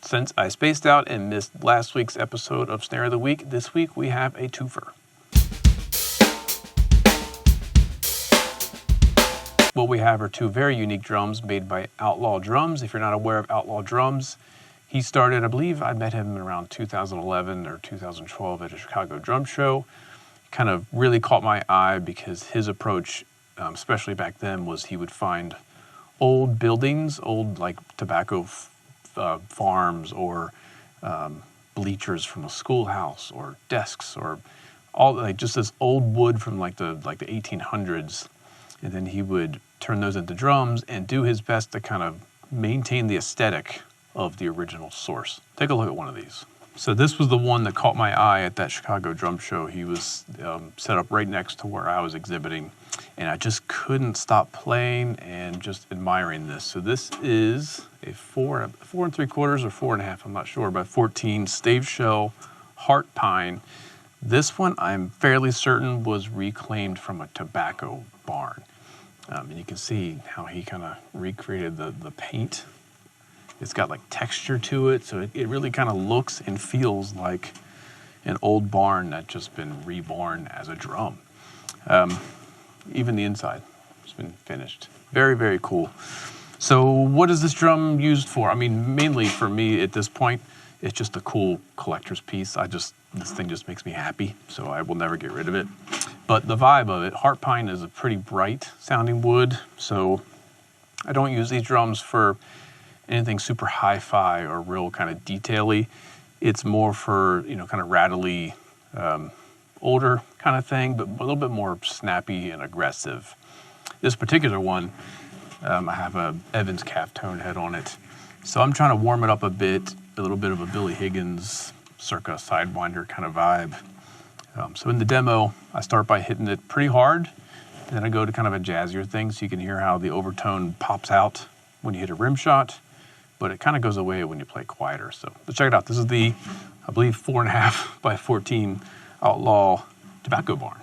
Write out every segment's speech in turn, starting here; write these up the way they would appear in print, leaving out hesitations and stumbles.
Since I spaced out and missed last week's episode of Snare of the Week, this week we have a twofer. What we have are two very unique drums made by Outlaw drums. If you're not aware of Outlaw drums, he started, I believe I met him around 2011 or 2012 at a Chicago drum show. Kind of really caught my eye because his approach, especially back then, was he would find old buildings, old like tobacco farms or bleachers from a schoolhouse or desks or all like just this old wood from like the 1800s, and then he would turn those into drums and do his best to kind of maintain the aesthetic of the original source. Take a look at one of these. So this was the one that caught my eye at that Chicago drum show. He was set up right next to where I was exhibiting, and I just couldn't stop playing and just admiring this. So this is a 4 3/4 or 4.5, I'm not sure, by 14 stave shell heart pine. This one I'm fairly certain was reclaimed from a tobacco barn. And you can see how he kind of recreated the paint. It's got like texture to it, so it really kind of looks and feels like an old barn that's just been reborn as a drum. Even the inside has been finished. Very, very cool. So what is this drum used for? I mean, mainly for me at this point, it's just a cool collector's piece. This thing just makes me happy, so I will never get rid of it. But the vibe of it, heart pine is a pretty bright sounding wood, so I don't use these drums for anything super hi-fi or real kind of detail-y. It's more for, kind of rattly, older kind of thing, but a little bit more snappy and aggressive. This particular one, I have a Evans calf tone head on it. So I'm trying to warm it up a little bit of a Billy Higgins circa Sidewinder kind of vibe. So in the demo, I start by hitting it pretty hard, and then I go to kind of a jazzier thing so you can hear how the overtone pops out when you hit a rim shot, but it kind of goes away when you play quieter. So let's check it out. This is the, I believe, 4.5 by 14 Outlaw tobacco barn.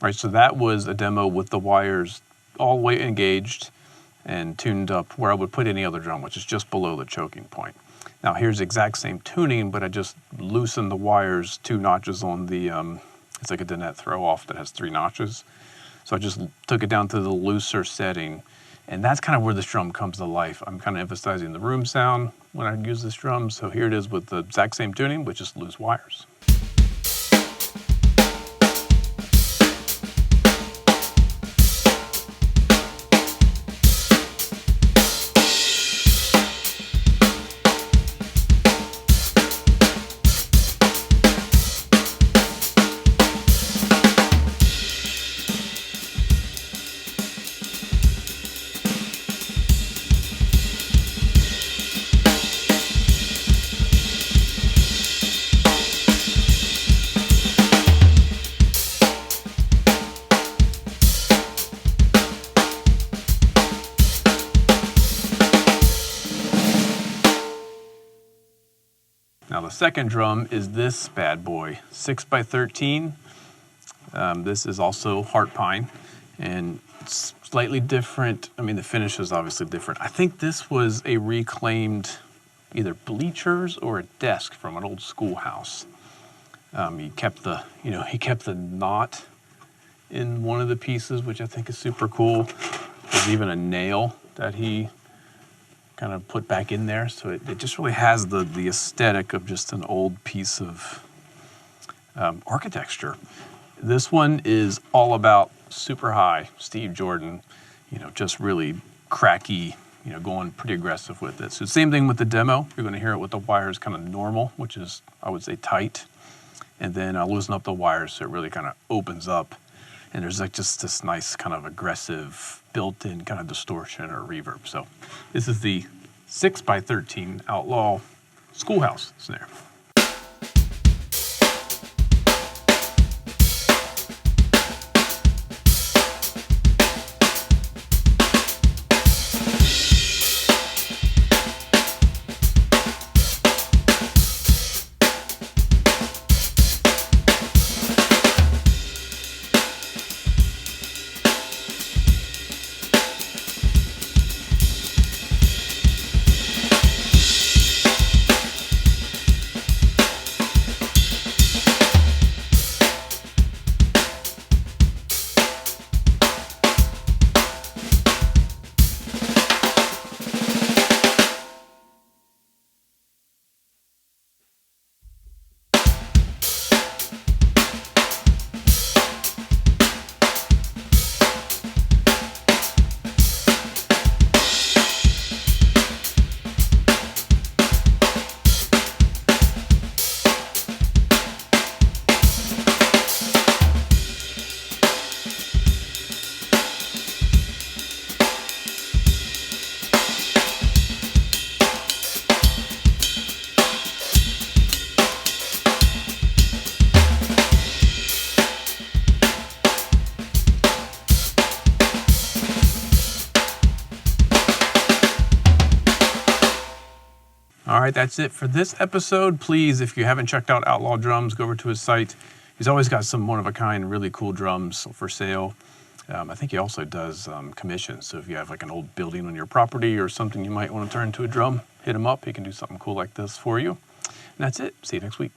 Right, so that was a demo with the wires all the way engaged and tuned up where I would put any other drum, which is just below the choking point. Now here's the exact same tuning, but I just loosened the wires 2 notches on the, it's like a dinette throw off that has 3 notches. So I just took it down to the looser setting, and that's kind of where this drum comes to life. I'm kind of emphasizing the room sound when I use this drum, so here it is with the exact same tuning, with just loose wires. Now the second drum is this bad boy, 6 by 13. This is also heart pine, and it's slightly different. I mean, the finish is obviously different. I think this was a reclaimed either bleachers or a desk from an old schoolhouse. He kept the knot in one of the pieces, which I think is super cool. There's even a nail that he kind of put back in there, so it just really has the aesthetic of just an old piece of architecture. This one is all about super high Steve Jordan, just really cracky going pretty aggressive with it. So same thing with the demo. You're going to hear it with the wires kind of normal, which is, I would say, tight. And then I'll loosen up the wires so it really kind of opens up. And there's like just this nice kind of aggressive built-in kind of distortion or reverb. So this is the 6x13 Outlaw Schoolhouse snare. All right, that's it for this episode. Please, if you haven't checked out Outlaw Drums, go over to his site. He's always got some one-of-a-kind, really cool drums for sale. I think he also does commissions. So if you have like an old building on your property or something you might want to turn into a drum, hit him up. He can do something cool like this for you. And that's it. See you next week.